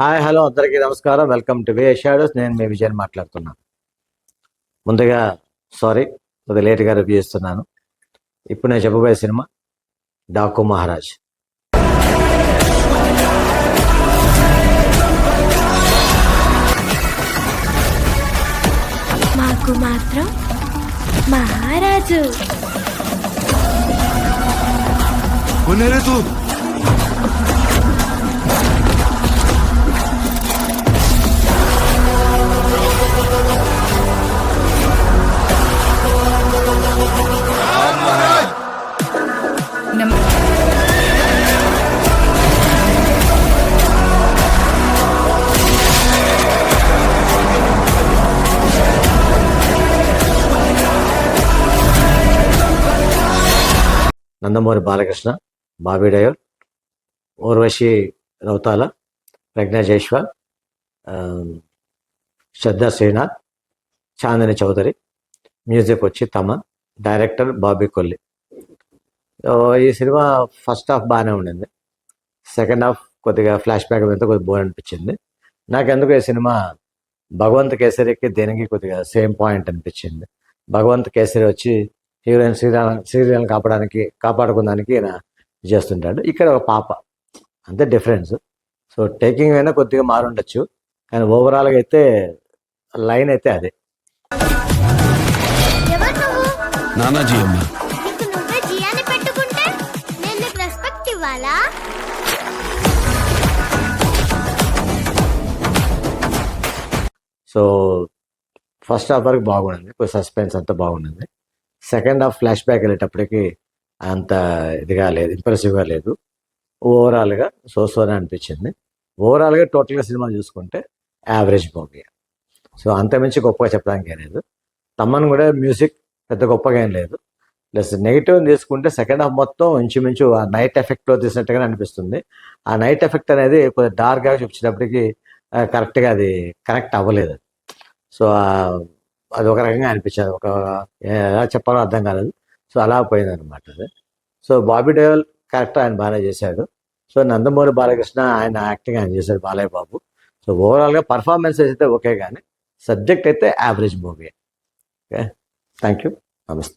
Hi hello అందరికీ నమస్కారం. Welcome to way shadows. నేను మీ విజయన్ మాట్లాడుతున్నాను. ముందుగా సారీ, కొద్దిగా లేట్గా రివ్యూ ఇస్తున్నాను. ఇప్పుడు నేను చెప్పబోయే సినిమా డాకు మహారాజ్. మాకు మాత్రం మహారాజు నందమూరి బాలకృష్ణ, బాబీ డయోల్, ఊర్వశి రౌతాల, ప్రజ్ఞా జైష్వాల్, శ్రద్ధా శ్రీనాథ్, చాందిని చౌదరి. మ్యూజిక్ వచ్చి తమన్, డైరెక్టర్ బాబీ కొల్లి. ఈ సినిమా ఫస్ట్ హాఫ్ బాగానే ఉండింది. సెకండ్ హాఫ్ కొద్దిగా ఫ్లాష్ బ్యాక్ వెళ్తే కొద్దిగా బోర్ అనిపించింది. నాకెందుకు ఈ సినిమా భగవంత్ కేసరికి దేనికి కొద్దిగా సేమ్ పాయింట్ అనిపించింది. భగవంత్ కేసరి వచ్చి హీరోయిన్ శ్రీదేవిని కాపాడుకోవడానికి ఈయన చేస్తుంటాడు. ఇక్కడ ఒక పాప, అంతే డిఫరెన్స్. సో టేకింగ్ అయినా కొద్దిగా మారుండొచ్చు, కానీ ఓవరాల్గా అయితే లైన్ అయితే అదే. నానాజీ అమ్మ, నీకు నువ్వే జియాని పెట్టుకుంటే నేను నీకు రెస్పెక్ట్ ఇవ్వాలా? సో ఫస్ట్ హాఫ్ వరకు బాగుండింది, కొంచెం సస్పెన్స్ అంతా బాగుండింది. సెకండ్ హాఫ్ ఫ్లాష్ బ్యాక్ వెళ్ళేటప్పటికి అంత ఇదిగా లేదు, ఇంప్రెసివ్గా లేదు. ఓవరాల్గా సోసోనే అనిపించింది. ఓవరాల్గా టోటల్గా సినిమా చూసుకుంటే యావరేజ్ మూవీ. సో అంతమించి గొప్పగా చెప్పడానికి లేదు. తమ్మన్ కూడా మ్యూజిక్ పెద్ద గొప్పగా ఏం లేదు. ప్లస్ నెగిటివ్ తీసుకుంటే సెకండ్ హాఫ్ మొత్తం ఇంచుమించు ఆ నైట్ ఎఫెక్ట్లో తీసినట్టుగానే అనిపిస్తుంది. ఆ నైట్ ఎఫెక్ట్ అనేది కొద్దిగా డార్క్గా చూపించేటప్పటికి కరెక్ట్గా అది కనెక్ట్ అవ్వలేదు. సో అది ఒక రకంగా అనిపించేది, ఒక ఎలా చెప్పాలో అర్థం కాలేదు. సో అలా పోయింది అనమాట అది. సో బాబీ డయోల్ క్యారెక్టర్ ఆయన బాగానే చేశాడు. సో నందమూరి బాలకృష్ణ ఆయన యాక్టింగ్ ఆయన చేశాడు, బాలయ్య బాబు. సో ఓవరాల్గా పర్ఫార్మెన్సెస్ అయితే ఓకే, కానీ సబ్జెక్ట్ అయితే average movie. Okay, thank you, నమస్తే.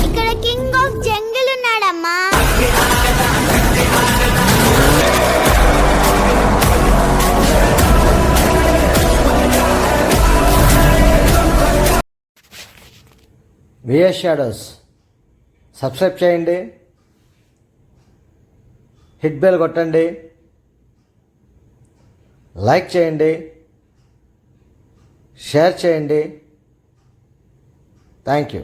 ఇక్కడ కింగ్ ఆఫ్ జంగిల్ ఉన్నాడమ్మా. విఎస్ షాడోస్ సబ్స్క్రైబ్ చేయండి, హిట్ బెల్ కొట్టండి, లైక్ చేయండి, షేర్ చేయండి. Thank you.